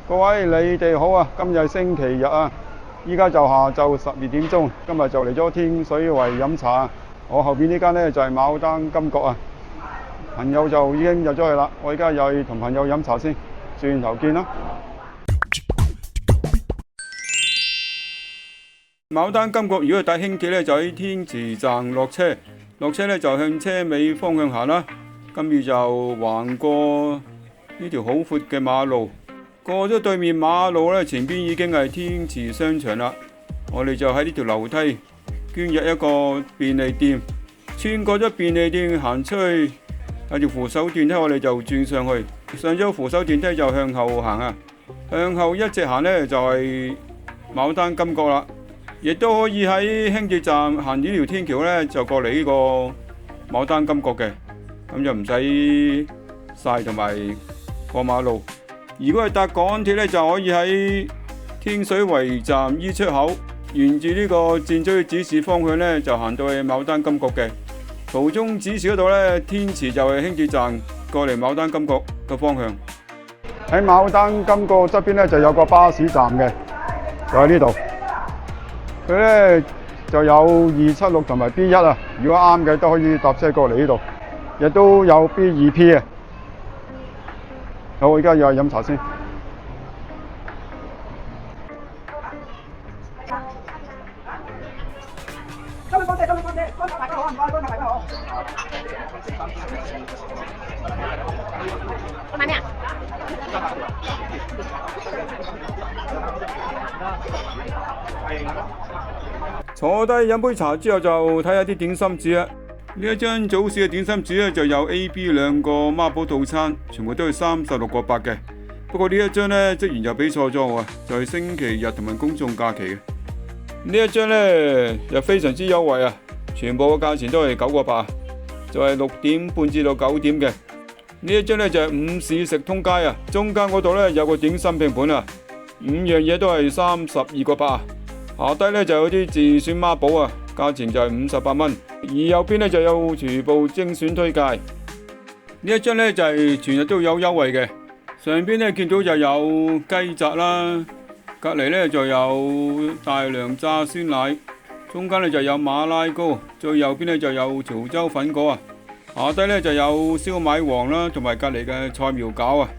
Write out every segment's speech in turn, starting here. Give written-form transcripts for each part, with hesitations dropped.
各位你哋好啊！今日係星期日啊，依家就下晝12點鐘，今日就嚟咗天水圍飲茶。我後邊呢間呢，就係牡丹金閣啊，朋友就已經入咗去啦。我而家又去同朋友飲茶先，轉頭見啦。牡丹金閣如果係搭輕鐵呢，就喺天池站落車，落車呢，就向車尾方向行啦。跟住就橫過呢條好闊嘅馬路。過咗對面馬路呢，前邊已經係天池商場啦。我哋就喺呢條樓梯捐入一個便利店，穿過咗便利店行出去，有條扶手電梯，我哋就轉上去。上咗扶手電梯就向後行啊，向後一直行呢，就係牡丹金閣啦。亦都可以喺輕鐵站行呢條天橋呢，就過嚟呢個牡丹金閣嘅，咁就唔使曬同埋過馬路。如果係搭港鐵呢，就可以喺天水圍站 E 出口，沿住呢個箭嘴指示方向呢，就行到去牡丹金閣嘅。途中指示嗰度呢，天池就係輕鐵站過嚟牡丹金閣嘅方向。喺牡丹金閣側邊呢，就有個巴士站嘅，就喺呢度。佢呢就有276同埋 B1 啊，如果啱嘅都可以搭車過嚟呢度，亦都有 B2P 啊。好，我而家又去飲茶先。今日多謝，大家好，唔該，大家好。買咩啊？坐低飲杯茶之後就睇下啲點心紙啦。呢一張早市嘅點心紙咧就有 A、B 兩個孖寶套餐，全部都係36個8嘅。不過呢一張呢，職員就俾錯咗我啊，就係星期日同埋公眾假期嘅。呢一張呢，就非常之優惠啊，全部嘅價錢都係9個8，就係6點半至到9點嘅。呢一張呢，就係午市食通街啊，中間嗰度呢，有個點心拼盤啊，5樣嘢都係32個8啊。下低呢，就有啲自選孖寶啊，價錢就係58蚊。而右邊呢，就有廚部精選推介。呢一張呢，就係全日都有優惠嘅。上邊呢，見到就有雞扎啦，隔籬呢，就有大良炸酸奶，中間呢，就有馬拉糕，最右邊呢，就有潮州粉果啊。下低呢，就有燒賣王啦，同埋隔籬嘅菜苗餃啊，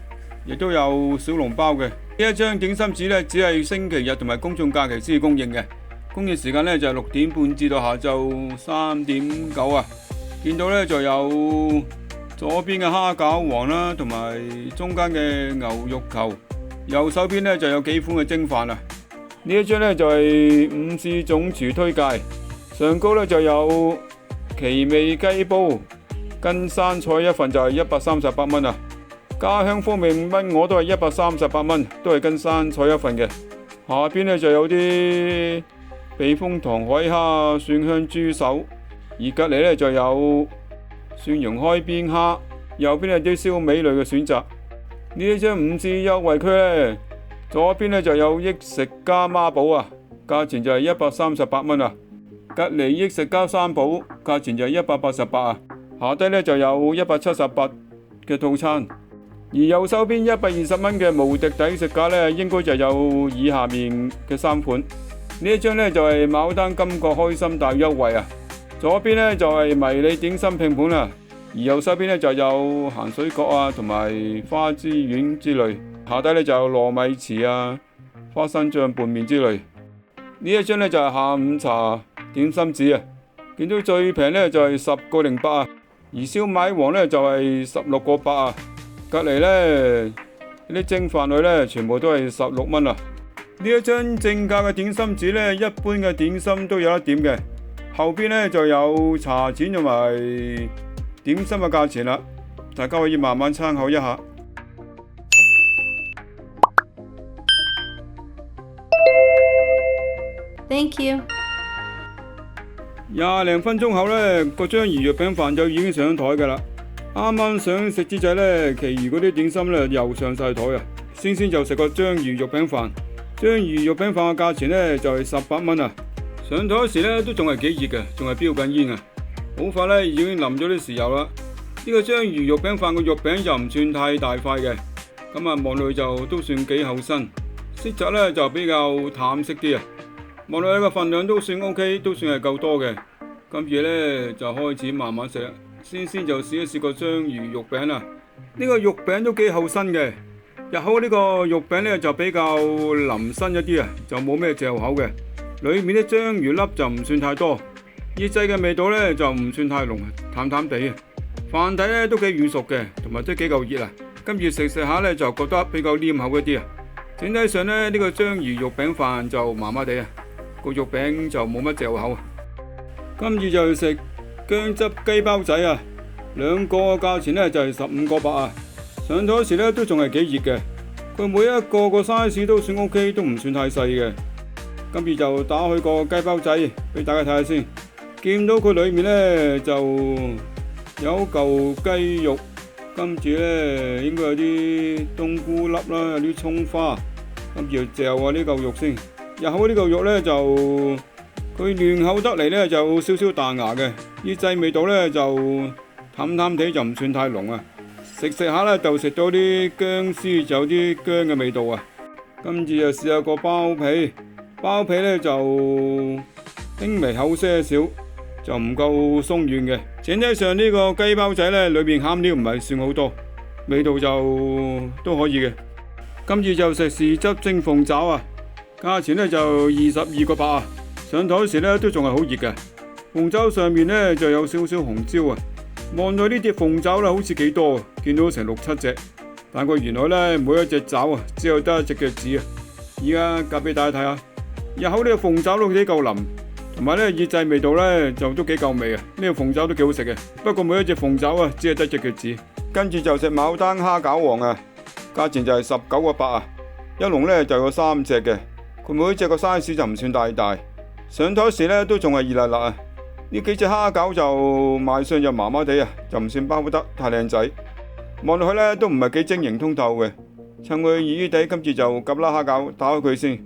亦都有小籠包嘅。呢一張點心紙呢，只係星期日同埋公眾假期先至供應嘅，供應時間呢，就係6點半至到下晝3點9啊。見到呢，就有左邊嘅蝦餃王啦，同埋中間嘅牛肉球，右手邊呢，就有幾款嘅蒸飯啊。呢一張呢，就係午市總廚推介，上高呢，就有奇味雞煲跟生菜一份就係138蚊啊。家鄉風味5蚊，我都係138蚊，都係跟生菜一份嘅。下邊呢，就有啲避風塘海蝦、蒜香豬手，而隔籬呢，就有蒜蓉開邊蝦，右邊有啲燒味類嘅選擇。呢一張午市優惠區呢，左邊呢，就有益食加孖寶啊，價錢就係138蚊啊。隔籬益食加三寶，價錢就係188啊。下低呢，就有178嘅套餐。而右手邊120蚊嘅無敵抵食價呢，應該就有以下面嘅3款。呢一張呢，就係牡丹金閣開心大優惠啊！左邊呢，就係迷你點心拼盤啊，而右手邊呢，就有鹹水角啊，同埋花枝丸之類。下低呢，就有糯米糍啊、花生醬拌麵之類。呢一張呢，就係下午茶點心紙啊，見到最平呢，就係10個08啊，而燒賣王呢，就係16個8啊。隔籬呢啲蒸飯類呢，全部都係16蚊啊！呢一張正價嘅點心紙呢，一般嘅點心都有得點嘅。後邊呢，就有茶錢同埋點心嘅價錢啦，大家可以慢慢參考一下。Thank you。20零分鐘後呢，嗰張魚肉餅飯就已經上台㗎啦。啱啱想食之際呢，其餘嗰啲點心呢又上晒台啊！先就食個章魚肉餅飯，章魚肉餅飯嘅價錢呢就係18蚊啊！上台時呢都仲係幾熱嘅，仲係飆緊煙啊！好快呢已經淋咗啲豉油啦。呢個章魚肉餅飯個肉餅就唔算太大塊嘅，咁啊望落去就都算幾厚身，色澤咧就比較淡色啲啊。望落去個份量都算 OK， 都算係夠多嘅。跟住咧就開始慢慢食啦。先就試一試個章魚肉餅啦。呢個肉餅都幾厚身嘅。入口呢個肉餅咧就比較腍身一啲啊，就冇咩嚼口嘅。裏面啲章魚粒就唔算太多，醃製嘅味道咧就唔算太濃，淡淡地啊。飯底咧都幾軟熟嘅，同埋都幾夠熱啊。跟住食下咧就覺得比較黏口一啲啊。整體上咧呢個章魚肉餅飯就麻麻地啊，個肉餅就冇乜嚼口啊。跟住就食薑汁雞包仔啊，兩個價錢咧就係15個8啊。上台時咧都仲係幾熱嘅，佢每一個個 size 都算 OK， 都唔算太細嘅。跟住就打開個雞包仔俾大家睇下先，見到佢裏面咧就有嚿雞肉，跟住咧應該有啲冬菇粒啦，有啲葱花，跟住就嚼下呢嚿肉先。入口呢嚿肉咧就佢嫩口得嚟咧就有少少彈牙嘅，醃製味道咧就淡淡地，就唔算太濃啊。食下咧就食到啲薑絲，就有啲薑嘅味道啊。跟住就試下個包皮，包皮咧就輕微厚些少，就唔夠鬆軟嘅。整體上呢個雞包仔咧裏面餡料唔係算好多，味道就都可以嘅。跟住就食豉汁蒸鳳爪啊，價錢咧就22個8啊。上台時咧都仲係好熱嘅，鳳爪上面咧就有少少紅椒啊。望到呢碟鳳爪咧好似幾多，見到成6、7隻，但佢原來咧每一隻爪啊只有得一隻腳趾啊。而家夾俾大家睇下，入口呢個鳳爪都幾夠腍，同埋咧醃製味道咧就都幾夠味啊。呢個鳳爪都幾好食嘅，不過每一隻鳳爪啊只係得隻腳趾。跟住就食牡丹蝦餃王啊，價錢就係19個8啊，一籠咧就有3隻嘅，佢每一隻個 size 就唔算太大。上台時咧都仲係熱辣辣啊！呢幾隻蝦餃就賣相就麻麻地啊，就唔算包得太靚仔。望落去咧都唔係幾晶瑩通透嘅，趁佢熱熱地，跟住就夾啦蝦餃，打開佢先。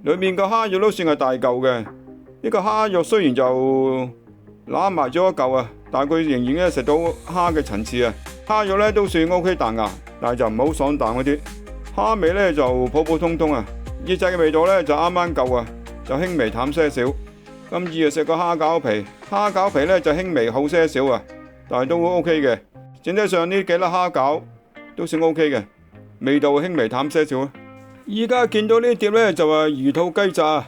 裏面個蝦肉都算係大嚿嘅，呢個蝦肉雖然就揦埋咗一嚿啊，但係佢仍然咧食到蝦嘅層次啊。蝦肉咧都算 OK 彈牙，但係就唔係好爽彈嗰啲。蝦味咧就普普通通啊，醃製嘅味道咧就啱啱夠啊，就輕微淡些少。今次就食個蝦餃皮，蝦餃皮咧就輕微厚些少啊，但係都 OK 嘅。整體上呢幾粒蝦餃都算 OK 嘅，味道輕微淡些少啊。依家見到呢碟咧就係魚肚雞炸，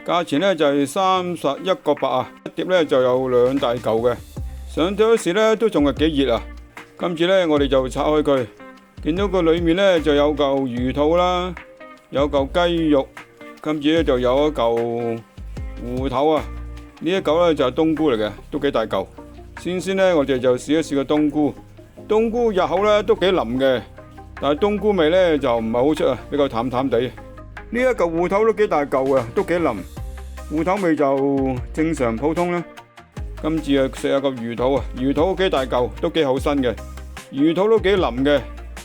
價錢咧就係31個8啊，一碟咧就有2大嚿嘅。上台時咧都仲係幾熱啊。今次咧我哋就拆開佢，見到佢裏面咧就有嚿魚肚啦，有嚿雞肉，今次咧就有一嚿芋頭啊，呢一嚿咧就係冬菇嚟嘅，都幾大嚿。先咧，我哋就試一試個冬菇。冬菇入口咧都幾腍嘅，但係冬菇味咧就唔係好出啊，比較淡淡地。呢一嚿芋頭都幾大嚿啊，都幾腍。芋頭味就正常普通啦。今次啊食下個魚肚啊，魚肚幾大嚿，都幾厚身嘅。魚肚都幾腍嘅，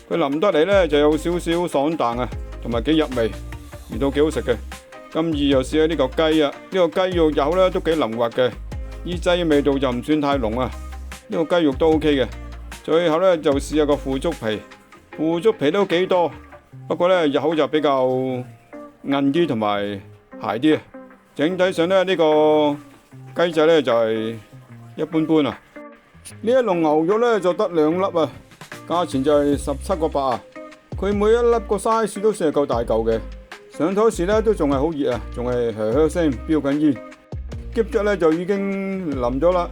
佢腍得嚟咧就有少少爽彈啊，同埋幾入味，魚肚幾好食嘅。今次又試下呢嚿雞啊，呢個雞肉有咧都幾腍滑嘅，醃製嘅味道就唔算太濃啊。呢個雞肉都 OK 嘅。最後咧就試下個腐竹皮，腐竹皮都幾多，不過咧入口就比較韌啲同埋鞋啲啊。整體上咧呢個雞仔咧就係一般般啊。呢一籠牛肉咧就得2粒啊，價錢就係17個8啊。佢每一粒個 size 都算係夠大嚿嘅。上台時咧都仲係好熱啊，仲係噓聲飆緊煙，夾着咧就已經淋咗啦。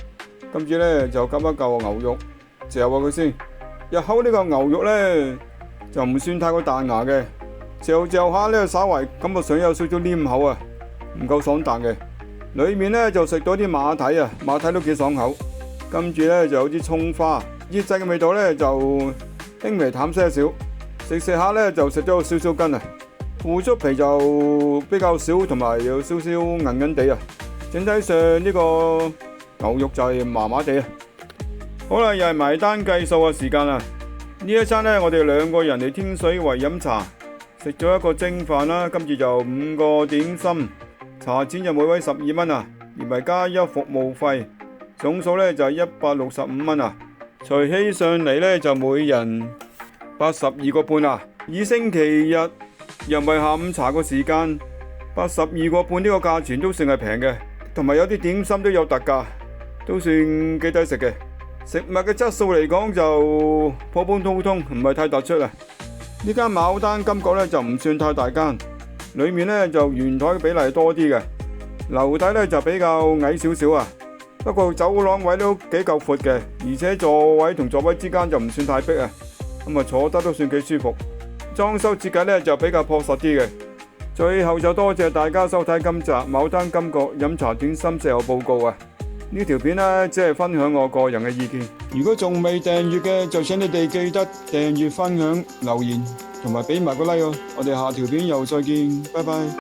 今次咧就夾一嚿牛肉，嚼下佢先。入口呢個牛肉咧就唔算太過彈牙嘅，嚼下咧稍為感覺上有少少黏口啊，唔夠爽彈嘅。裏面咧就食到啲馬蹄啊，馬蹄都幾爽口。跟住咧就有啲葱花，醃製嘅味道咧就輕微淡些少。食下咧就食咗少少筋啊。腐竹皮就比較少，同埋有少少韌韌地啊。整體上呢個牛肉就係麻麻地啊。好啦，又係埋單計數嘅時間啦。呢一餐呢，我哋2個人嚟天水圍飲茶，食咗一個蒸飯啦，跟住就5個點心，茶錢就每位12蚊啊，連埋加一服務費，總數呢就係165蚊啊。除起上嚟呢，就每人82個半啊。以星期日又唔係下午茶個時間，82個半呢個價錢都算係平嘅，同埋有啲點心都有特價，都算幾抵食嘅。食物嘅質素嚟講就普普通通，唔係太突出啊。呢間牡丹金閣咧就唔算太大間，裏面咧就圓台比例多啲嘅，樓底咧就比較矮少少啊。不過走廊位都幾夠闊嘅，而且座位同座位之間就唔算太逼啊，咁啊坐得都算幾舒服。裝修設計咧就比較樸實啲嘅。最後就多謝大家收睇今集牡丹金閣飲茶點心食後報告啊！呢條片呢，只係分享我個人嘅意見。如果仲未訂閱嘅，就請你哋記得訂閱、分享、留言同埋俾埋個 like哦！我哋下條片又再見，拜拜。